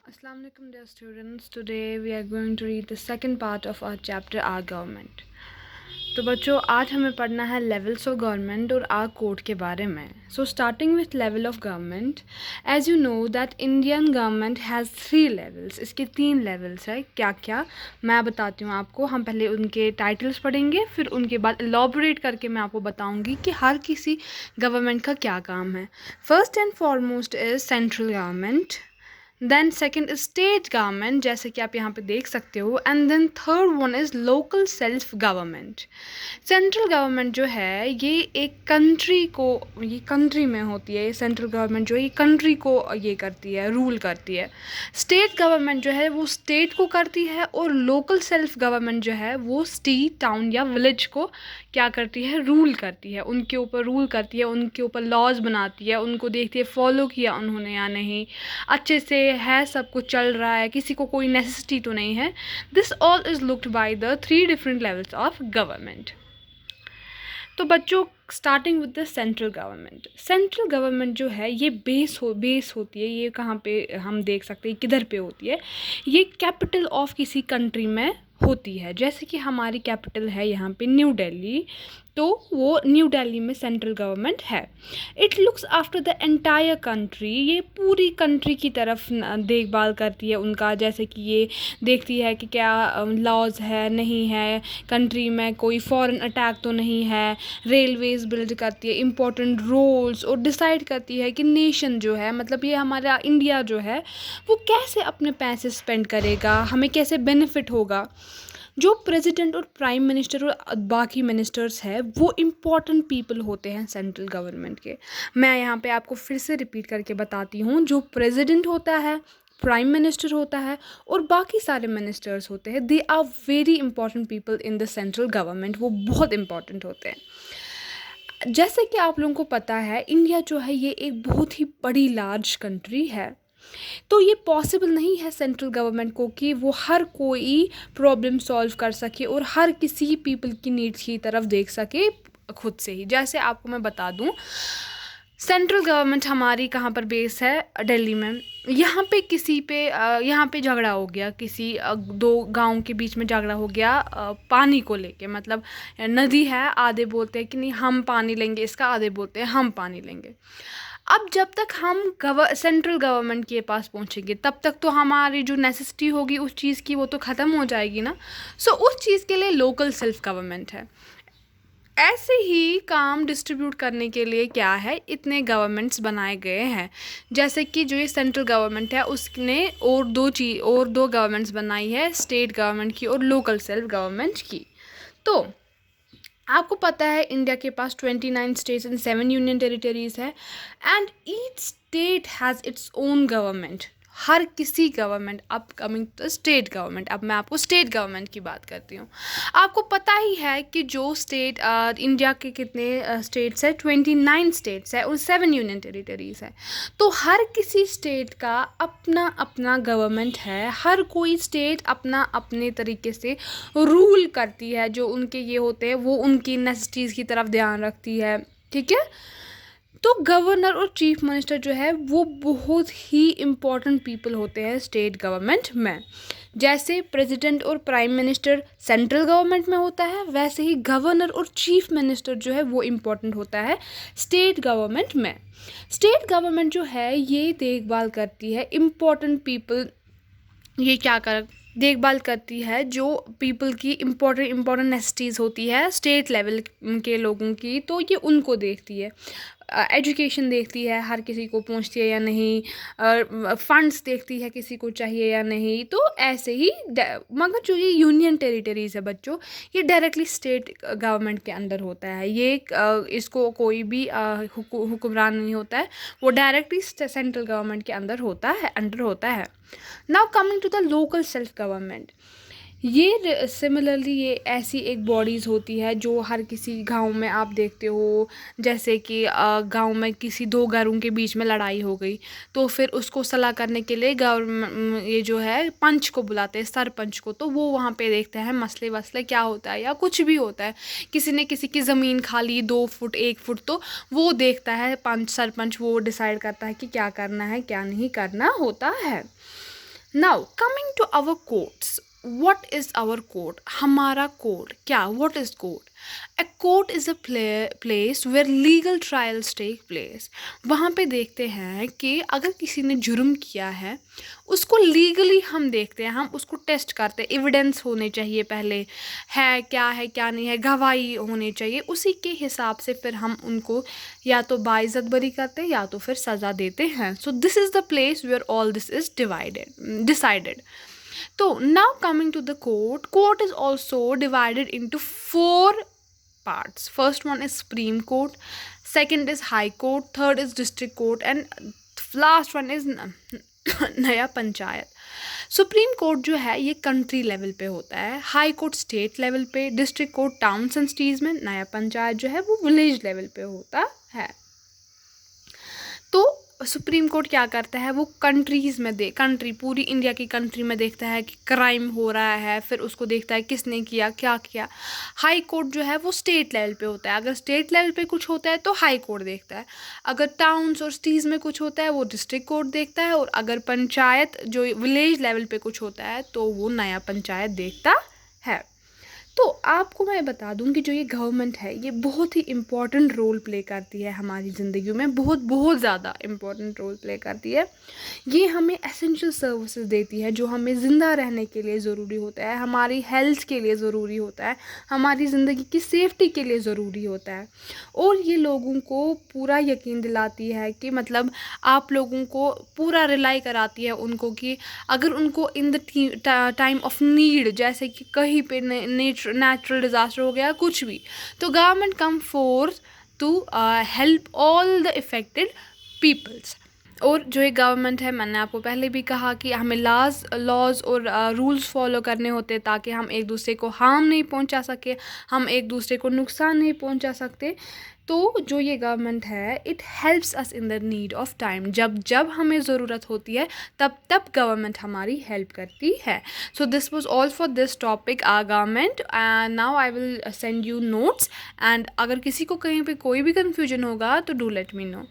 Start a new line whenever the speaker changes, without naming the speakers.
Assalamu alaikum dear students. Today we are going to read the second part of our chapter Our Government. तो बच्चों आज हमें पढ़ना है लेवल्स ऑफ गवर्नमेंट और आर कोड के बारे में. So starting with level of government, as you know that Indian government has 3 levels. इसके 3 लेवल्स है. क्या क्या मैं बताती हूँ आपको. हम पहले उनके टाइटल्स पढ़ेंगे, फिर उनके बाद एलॉबरेट करके मैं आपको बताऊँगी कि हर किसी गवर्नमेंट का क्या काम है. First and foremost is central government. Then second is state government, जैसे कि आप यहाँ पे देख सकते हो. And then third one is local self government. Central government जो है ये एक कंट्री को, ये कंट्री में होती है. सेंट्रल गवर्नमेंट जो है ये कंट्री को ये करती है, रूल करती है. स्टेट गवर्नमेंट जो है वो स्टेट को करती है. और लोकल सेल्फ गवर्नमेंट जो है वो सिटी, टाउन या विलेज को क्या करती है, रूल करती है. उनके ऊपर रूल करती है, उनके ऊपर लॉज बनाती है, उनको देखती है फॉलो किया उन्होंने या नहीं, अच्छे से है, सब कुछ चल रहा है, किसी को कोई नेसेसिटी तो नहीं है. This all is looked by the 3 different levels of government. तो बच्चों starting with the central government. Central government जो है ये बेस होती है. ये कहाँ पे हम देख सकते हैं, किधर पे होती है. ये कैपिटल ऑफ किसी कंट्री में होती है. जैसे कि हमारी कैपिटल है यहाँ पे न्यू दिल्ली, तो वो न्यू दिल्ली में सेंट्रल गवर्नमेंट है. It looks after the entire country. ये पूरी कंट्री की तरफ देखभाल करती है उनका. जैसे कि ये देखती है कि क्या लॉज है, नहीं है, कंट्री में कोई फॉरेन अटैक तो नहीं है, रेलवेज़ बिल्ड करती है, इम्पोर्टेंट रोल्स, और डिसाइड करती है कि नेशन जो है, मतलब ये हमारा इंडिया जो है, वो कैसे अपने पैसे स्पेंड करेगा, हमें कैसे बेनिफिट होगा. जो प्रेसिडेंट और प्राइम मिनिस्टर और बाकी मिनिस्टर्स है वो इम्पॉर्टेंट पीपल होते हैं सेंट्रल गवर्नमेंट के. मैं यहाँ पे आपको फिर से रिपीट करके बताती हूँ. जो प्रेसिडेंट होता है, प्राइम मिनिस्टर होता है और बाकी सारे मिनिस्टर्स होते हैं, they are very important people in the central government. वो बहुत इंपॉर्टेंट होते हैं. जैसे कि आप लोगों को पता है इंडिया जो है ये एक बहुत ही बड़ी लार्ज कंट्री है. तो ये पॉसिबल नहीं है सेंट्रल गवर्नमेंट को कि वो हर कोई प्रॉब्लम सॉल्व कर सके और हर किसी पीपल की नीड्स की तरफ देख सके खुद से ही. जैसे आपको मैं बता दूं, सेंट्रल गवर्नमेंट हमारी कहाँ पर बेस है, दिल्ली में. यहाँ पे किसी पे यहाँ पे झगड़ा हो गया, किसी 2 गांव के बीच में झगड़ा हो गया पानी को लेके. मतलब नदी है, आधे बोलते हैं कि नहीं हम पानी लेंगे इसका, आधे बोलते हैं हम पानी लेंगे. अब जब तक हम सेंट्रल गवर्नमेंट के पास पहुंचेंगे तब तक तो हमारी जो नेसेसिटी होगी उस चीज़ की वो तो ख़त्म हो जाएगी ना. सो उस चीज़ के लिए लोकल सेल्फ गवर्नमेंट है. ऐसे ही काम डिस्ट्रीब्यूट करने के लिए क्या है, इतने गवर्नमेंट्स बनाए गए हैं. जैसे कि जो ये सेंट्रल गवर्नमेंट है उसने और दो गवर्नमेंट्स बनाई है, स्टेट गवर्नमेंट की और लोकल सेल्फ गवर्नमेंट की. तो आपको पता है इंडिया के पास 29 स्टेट्स एंड 7 यूनियन टेरिटरीज है. And each state has its own government. हर किसी गवर्नमेंट. अब कमिंग टू स्टेट गवर्नमेंट, अब मैं आपको स्टेट गवर्नमेंट की बात करती हूँ. आपको पता ही है कि जो स्टेट इंडिया के कितने स्टेट्स है, 29 स्टेट्स है और 7 यूनियन टेरिटरीज है. तो हर किसी स्टेट का अपना अपना गवर्नमेंट है. हर कोई स्टेट अपना अपने तरीके से रूल करती है. जो उनके ये होते हैं वो उनकी नेसेसिटीज़ की तरफ ध्यान रखती है. ठीक है. तो गवर्नर और चीफ मिनिस्टर जो है वो बहुत ही इम्पॉर्टेंट पीपल होते हैं स्टेट गवर्नमेंट में. जैसे प्रेसिडेंट और प्राइम मिनिस्टर सेंट्रल गवर्नमेंट में होता है, वैसे ही गवर्नर और चीफ मिनिस्टर जो है वो इम्पॉर्टेंट होता है स्टेट गवर्नमेंट में. स्टेट गवर्नमेंट जो है ये देखभाल करती है इम्पॉर्टेंट पीपल. ये क्या कर देखभाल करती है जो पीपल की इम्पोर्टेंट नेसेसिटीज़ होती है स्टेट लेवल के लोगों की, तो ये उनको देखती है. एजुकेशन देखती है हर किसी को पहुंचती है या नहीं, फंड्स देखती है किसी को चाहिए या नहीं. तो ऐसे ही मगर जो ये यूनियन टेरिटरीज़ है बच्चों, ये डायरेक्टली स्टेट गवर्नमेंट के अंदर होता है. ये इसको कोई भी हुक्मरान नहीं होता है, वो डायरेक्टली सेंट्रल गवर्नमेंट के अंदर होता है. Now coming to the local self government. ये सिमिलरली ये ऐसी एक बॉडीज़ होती है जो हर किसी गांव में आप देखते हो. जैसे कि गांव में किसी 2 घरों के बीच में लड़ाई हो गई, तो फिर उसको सलाह करने के लिए ये जो है पंच को बुलाते हैं, सरपंच को. तो वो वहाँ पे देखते हैं मसले वसले क्या होता है या कुछ भी होता है. किसी ने किसी की ज़मीन खा ली 2 फुट 1 फुट, तो वो देखता है पंच सरपंच, वो डिसाइड करता है कि क्या करना है क्या नहीं करना होता है. Now coming to our courts, what is our court? हमारा कोर्ट क्या? what is court? A court is a place where legal trials take place. वहाँ पे देखते हैं कि अगर किसी ने जुर्म किया है उसको लीगली हम देखते हैं, हम उसको टेस्ट करते हैं, एविडेंस होने चाहिए पहले, है क्या नहीं है, गवाही होनी चाहिए, उसी के हिसाब से फिर हम उनको या तो बाइज्जत बरी करते हैं या तो फिर सज़ा देते हैं. So this is the place where all this is decided. So now coming to the court, court is also divided into four parts. First one is Supreme Court, second is High Court, third is District Court, and last one is नया panchayat. Supreme court जो है ये country level पे होता है, high court state level पे, district court towns and cities में, नया पंचायत जो है वो विलेज लेवल पे होता है. तो सुप्रीम कोर्ट क्या करता है, वो कंट्रीज़ में कंट्री पूरी इंडिया की कंट्री में देखता है कि क्राइम हो रहा है, फिर उसको देखता है किसने किया क्या किया. हाई कोर्ट जो है वो स्टेट लेवल पे होता है, अगर स्टेट लेवल पे कुछ होता है तो हाई कोर्ट देखता है, अगर टाउन्स और सिटीज़ में कुछ होता है वो डिस्ट्रिक्ट कोर्ट देखता है, और अगर पंचायत जो विलेज लेवल पे कुछ होता है तो वो नया पंचायत देखता है. तो आपको मैं बता दूं कि जो ये गवर्नमेंट है ये बहुत ही इम्पॉर्टेंट रोल प्ले करती है हमारी ज़िंदगी में, बहुत बहुत ज़्यादा इम्पॉर्टेंट रोल प्ले करती है. ये हमें एसेंशियल सर्विसेज देती है जो हमें ज़िंदा रहने के लिए ज़रूरी होता है, हमारी हेल्थ के लिए ज़रूरी होता है, हमारी ज़िंदगी की सेफ्टी के लिए ज़रूरी होता है. और ये लोगों को पूरा यकीन दिलाती है कि मतलब आप लोगों को पूरा रिलाई कराती है उनको कि अगर उनको in the time of need, जैसे कि कहीं पे नेचुरल डिज़ास्टर हो गया कुछ भी, तो government come force to help all the affected peoples. और जो ये गवर्नमेंट है, मैंने आपको पहले भी कहा कि हमें लॉज और रूल्स फॉलो करने होते हैं ताकि हम एक दूसरे को हार्म नहीं पहुंचा सके, हम एक दूसरे को नुकसान नहीं पहुंचा सकते. तो जो ये गवर्नमेंट है it helps us in the need of time, जब जब हमें ज़रूरत होती है तब तब गवर्नमेंट हमारी हेल्प करती है. So this was all for this topic our government, and now I will send you notes, एंड अगर किसी को कहीं पे कोई भी कन्फ्यूजन होगा तो डू लेट मी नो.